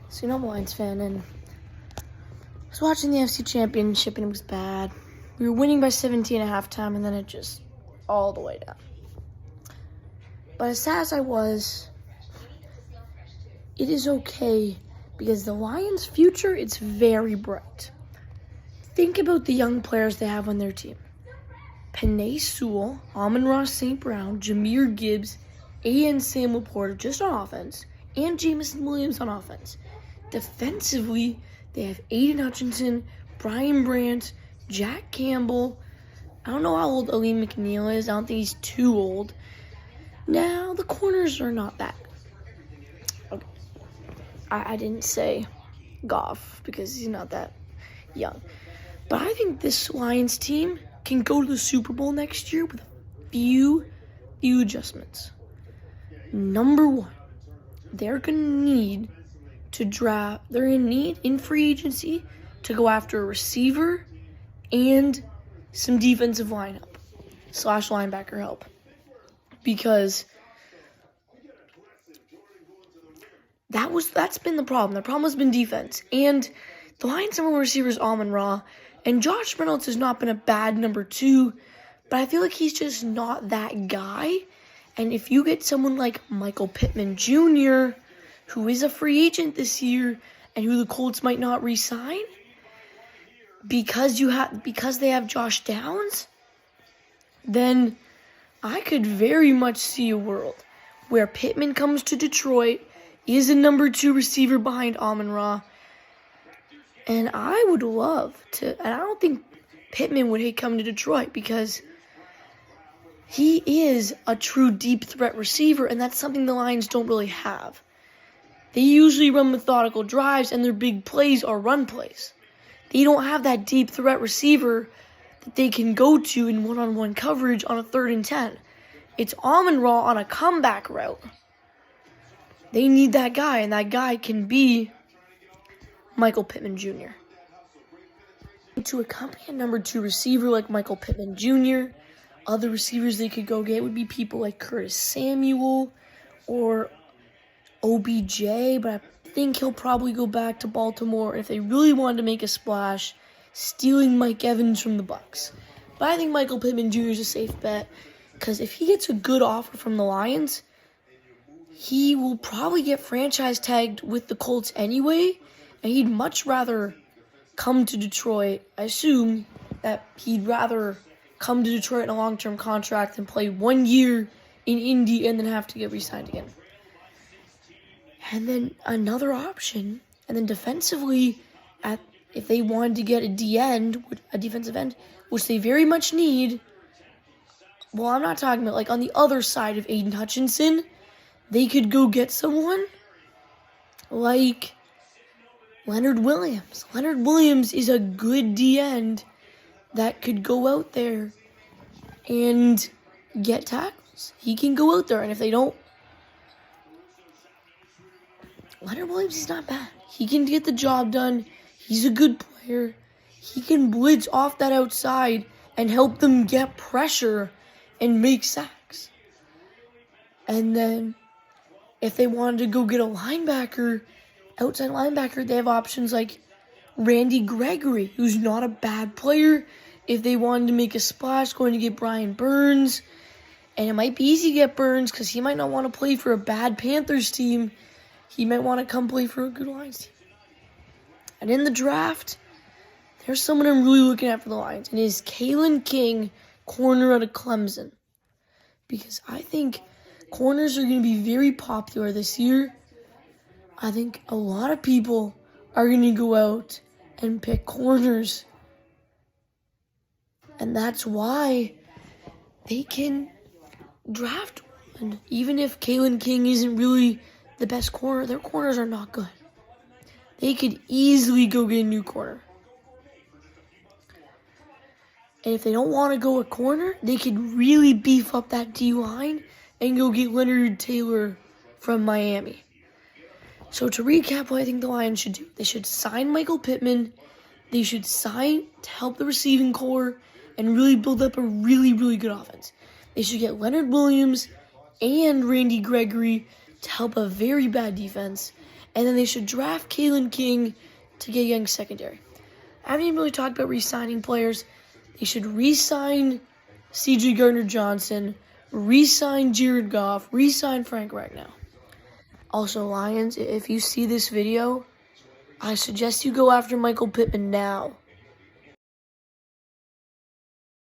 So, I'm a Lions fan, and I was watching the FC Championship, and it was bad. We were winning by 17 at halftime, and then it just all the way down. But as sad as I was, it is okay because the Lions' future, it's very bright. Think about the young players they have on their team. Penei Sewell, Amon-Ra St. Brown, Jahmyr Gibbs, and Sam Laporta just on offense, and Jameson Williams on offense. Defensively, they have Aiden Hutchinson, Brian Brandt, Jack Campbell. I don't know how old Ali McNeil is. I don't think he's too old. Now, the corners are not that good. Okay. I didn't say Goff because he's not that young. But I think this Lions team can go to the Super Bowl next year with a few adjustments. Number one, they're going to need to draft. They're going to need in free agency to go after a receiver and some defensive lineup / linebacker help, because that's been the problem. The problem has been defense, and the Lions' number one receiver is Amon-Ra, and Josh Reynolds has not been a bad number two, but I feel like he's just not that guy. And if you get someone like Michael Pittman Jr., who is a free agent this year and who the Colts might not re-sign, because they have Josh Downs, then I could very much see a world where Pittman comes to Detroit, is a number two receiver behind Amon-Ra, and I would love to, and I don't think Pittman would hate coming to Detroit because he is a true deep threat receiver, and that's something the Lions don't really have. They usually run methodical drives, and their big plays are run plays. They don't have that deep threat receiver that they can go to in one-on-one coverage on a 3rd and 10. It's Amon-Ra on a comeback route. They need that guy, and that guy can be Michael Pittman Jr. To accompany a number two receiver like Michael Pittman Jr., other receivers they could go get would be people like Curtis Samuel or OBJ, but I think he'll probably go back to Baltimore if they really wanted to make a splash, stealing Mike Evans from the Bucs. But I think Michael Pittman Jr. is a safe bet, because if he gets a good offer from the Lions, he will probably get franchise tagged with the Colts anyway, and he'd much rather come to Detroit. I assume that he'd rather come to Detroit in a long-term contract than play 1 year in Indy and then have to get re-signed again. And then another option, and then defensively, if they wanted to get a defensive end, which they very much need, well, I'm not talking about, like, on the other side of Aiden Hutchinson, they could go get someone like Leonard Williams. Leonard Williams is a good D-end that could go out there and get tackles. He can go out there, and if they don't, Leonard Williams is not bad. He can get the job done. He's a good player. He can blitz off that outside and help them get pressure and make sacks. And then if they wanted to go get a linebacker, outside linebacker, they have options like Randy Gregory, who's not a bad player. If they wanted to make a splash, going to get Brian Burns. And it might be easy to get Burns because he might not want to play for a bad Panthers team. He might want to come play for a good Lions team. And in the draft, there's someone I'm really looking at for the Lions, and it is Kalen King, corner out of Clemson. Because I think corners are going to be very popular this year. I think a lot of people are going to go out and pick corners. And that's why they can draft one. Even if Kalen King isn't really the best corner, their corners are not good. They could easily go get a new corner. And if they don't want to go a corner, they could really beef up that D-line and go get Leonard Taylor from Miami. So to recap what I think the Lions should do, they should sign Michael Pittman. They should sign to help the receiving core and really build up a really, really good offense. They should get Leonard Williams and Randy Gregory to help a very bad defense. And then they should draft Kalen King to get young secondary. I haven't even really talked about re-signing players. They should re-sign C.J. Gardner-Johnson, re-sign Jared Goff, re-sign Frank Ragnow. Also, Lions, if you see this video, I suggest you go after Michael Pittman now.